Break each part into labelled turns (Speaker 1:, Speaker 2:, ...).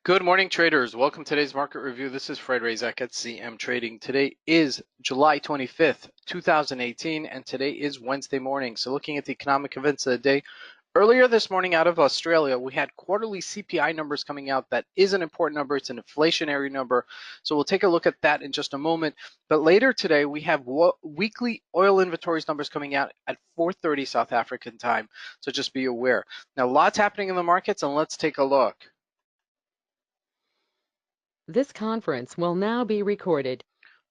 Speaker 1: Good morning, traders. Welcome to today's market review. This is Fred Razak at CMTrading. Today is July 25th, 2018, and today is Wednesday morning. So looking at the economic events of the day, earlier this morning out of Australia, we had quarterly CPI numbers coming out. That is an important number. It's an inflationary number. So we'll take a look at that in just a moment. But later today, we have weekly oil inventories numbers coming out at 4:30 South African time. So just be aware. Now, lots happening in the markets, and let's take a look.
Speaker 2: This conference will now be recorded.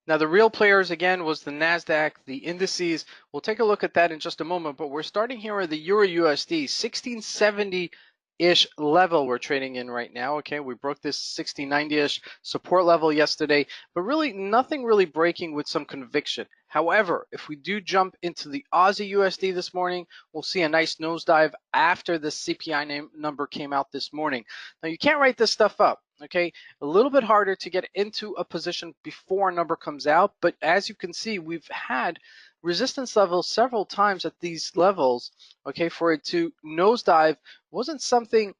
Speaker 1: Now, the real players again was the NASDAQ, the indices. We'll take a look at that in just a moment, but we're starting here at the Euro USD, 1670-ish level we're trading in right now. Okay, we broke this 1690-ish support level yesterday, but really nothing really breaking with some conviction. However, if we do jump into the Aussie USD this morning, we'll see a nice nosedive after the CPI number came out this morning. Now, you can't write this stuff up. Okay, a little bit harder to get into a position before a number comes out, but as you can see, we've had resistance levels several times at these levels. Okay, for it to nosedive wasn't something,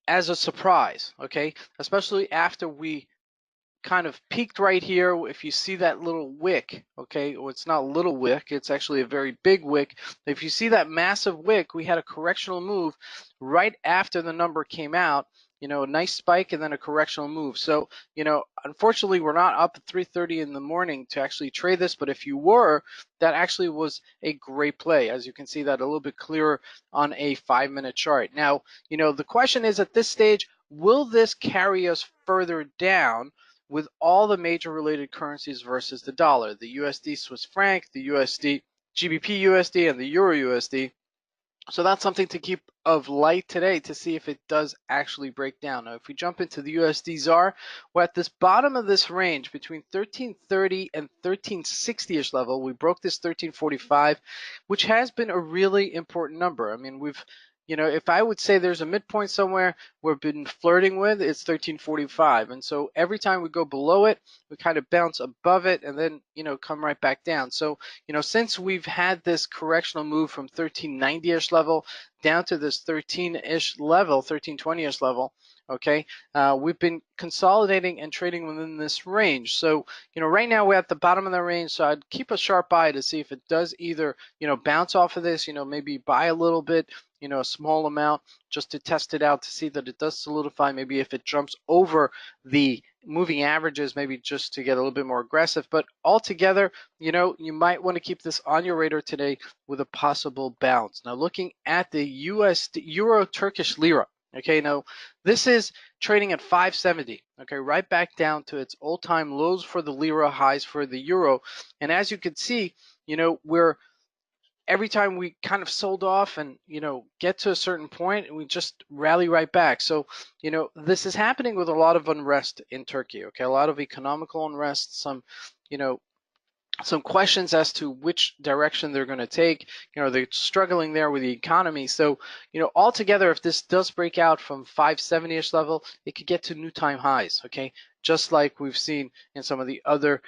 Speaker 1: as a surprise. Okay, especially after we kind of peaked right here. If you see that little wick, okay, well, it's not a little wick, it's actually a very big wick. If you see that massive wick, we had a correctional move right after the number came out. A nice spike and then a correctional move. So, unfortunately, we're not up at 3:30 in the morning to actually trade this, but if you were, that actually was a great play. As you can see that a little bit clearer on a 5-minute chart. Now, the question is at this stage, will this carry us further down with all the major related currencies versus the dollar, the USD Swiss franc, the USD GBP USD, and the Euro USD. So that's something to keep of light today to see if it does actually break down. Now, if we jump into the USD ZAR, we're at this bottom of this range between 1330 and 1360-ish level. We broke this 1345, which has been a really important number. I mean, if I would say there's a midpoint somewhere we've been flirting with, it's 1345. And so every time we go below it, we kind of bounce above it and then, come right back down. So, since we've had this correctional move from 1390-ish level down to this 13-ish level, 1320-ish level, okay, we've been consolidating and trading within this range. So, right now we're at the bottom of the range, so I'd keep a sharp eye to see if it does either, bounce off of this, maybe buy a little bit, a small amount just to test it out to see that it does solidify. Maybe if it jumps over the moving averages, maybe just to get a little bit more aggressive. But altogether, you might want to keep this on your radar today with a possible bounce. Now, looking at the Euro Turkish Lira. Okay, now this is trading at 570. Okay, right back down to its all-time lows for the Lira, highs for the Euro. And as you can see, we're every time we kind of sold off and get to a certain point, we just rally right back. So this is happening with a lot of unrest in Turkey. Okay, a lot of economical unrest, some questions as to which direction they're going to take. They're struggling there with the economy. So altogether, if this does break out from 570-ish level, it could get to new time highs. Okay, just like we've seen in some of the other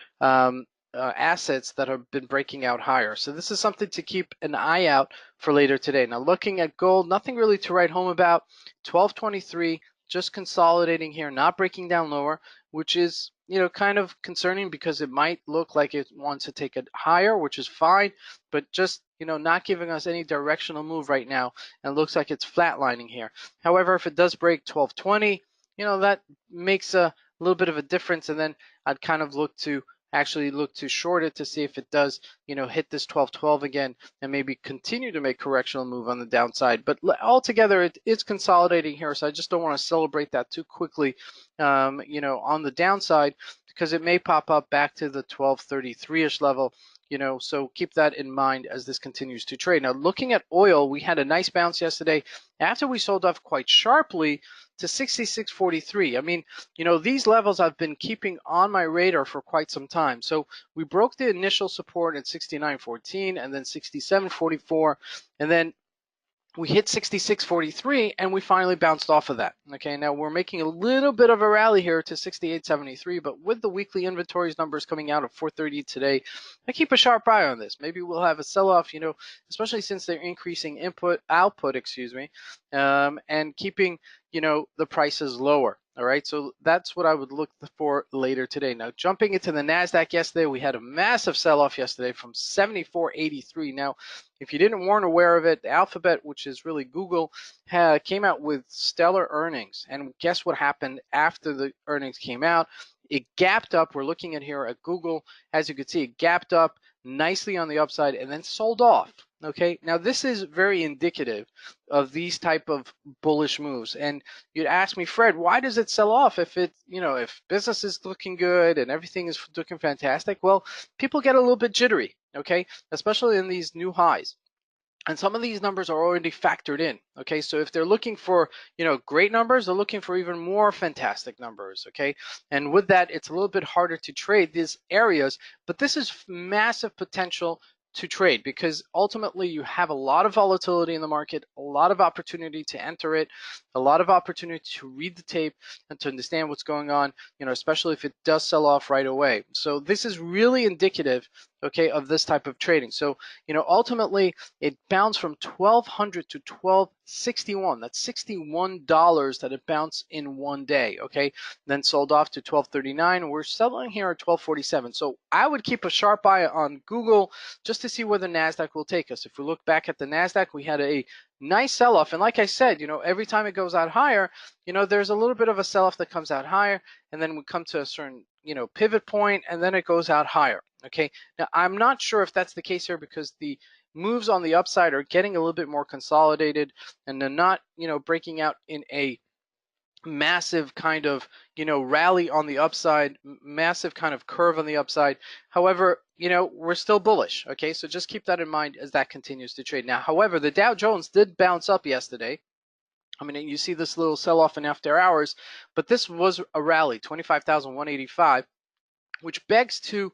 Speaker 1: assets that have been breaking out higher. So this is something to keep an eye out for later today. Now, looking at gold, nothing really to write home about. 1223, just consolidating here, not breaking down lower, which is kind of concerning because it might look like it wants to take it higher, which is fine, but just not giving us any directional move right now, and looks like it's flatlining here. However, if it does break 1220, that makes a little bit of a difference, and then I'd kind of look to short it to see if it does, hit this 1212 again and maybe continue to make correctional move on the downside. But altogether, it is consolidating here, so I just don't want to celebrate that too quickly, on the downside, because it may pop up back to the 1233-ish level. So keep that in mind as this continues to trade. Now, looking at oil, we had a nice bounce yesterday after we sold off quite sharply to 66.43. I mean, these levels I've been keeping on my radar for quite some time. So we broke the initial support at 69.14 and then 67.44, and then we hit 66.43 and we finally bounced off of that. Okay, now we're making a little bit of a rally here to 68.73, but with the weekly inventories numbers coming out at 4:30 today, I keep a sharp eye on this. Maybe we'll have a sell-off, especially since they're increasing output, and keeping the price is lower. All right, so that's what I would look for later today. Now, jumping into the NASDAQ yesterday, we had a massive sell-off yesterday from 74.83. Now, if you weren't aware of it, Alphabet, which is really Google, came out with stellar earnings. And guess what happened after the earnings came out? It gapped up. We're looking at here at Google. As you can see, it gapped up nicely on the upside and then sold off. Okay, now this is very indicative of these type of bullish moves. And you'd ask me, Fred, why does it sell off if if business is looking good and everything is looking fantastic? Well, people get a little bit jittery, okay, especially in these new highs. And some of these numbers are already factored in. Okay, so if they're looking for great numbers, they're looking for even more fantastic numbers. Okay, and with that, it's a little bit harder to trade these areas, but this is massive potential to trade because ultimately you have a lot of volatility in the market, a lot of opportunity to enter it, a lot of opportunity to read the tape and to understand what's going on, especially if it does sell off right away. So this is really indicative, okay, of this type of trading. So ultimately it bounced from 1200 to 1261. That's $61 that it bounced in one day. Okay, then sold off to 1239. We're selling here at 1247. So I would keep a sharp eye on Google just to see where the NASDAQ will take us. If we look back at the NASDAQ, we had a nice sell-off. And like I said, every time it goes out higher, there's a little bit of a sell-off that comes out higher. And then we come to a certain, pivot point, and then it goes out higher. Okay. Now, I'm not sure if that's the case here because the moves on the upside are getting a little bit more consolidated and they're not, breaking out in a massive kind of, rally on the upside, massive kind of curve on the upside. However, we're still bullish. Okay, so just keep that in mind as that continues to trade. Now, however, the Dow Jones did bounce up yesterday. I mean, you see this little sell-off in after hours, but this was a rally, 25,185, which begs to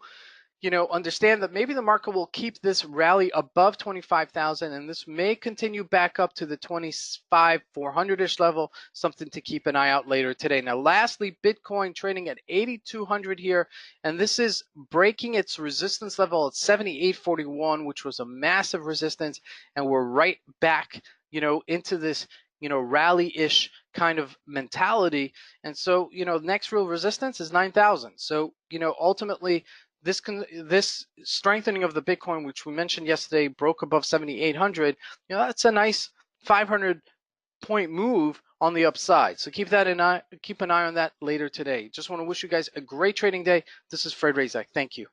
Speaker 1: understand that maybe the market will keep this rally above 25,000 and this may continue back up to the 25,400-ish level, something to keep an eye out later today. Now, lastly, Bitcoin trading at 8,200 here, and this is breaking its resistance level at 78.41, which was a massive resistance, and we're right back, into this, rally-ish kind of mentality. And so, next real resistance is 9,000. So, ultimately, this strengthening of the Bitcoin, which we mentioned yesterday, broke above 7,800. That's a nice 500-point move on the upside. So keep an eye on that later today. Just want to wish you guys a great trading day. This is Fred Razak. Thank you.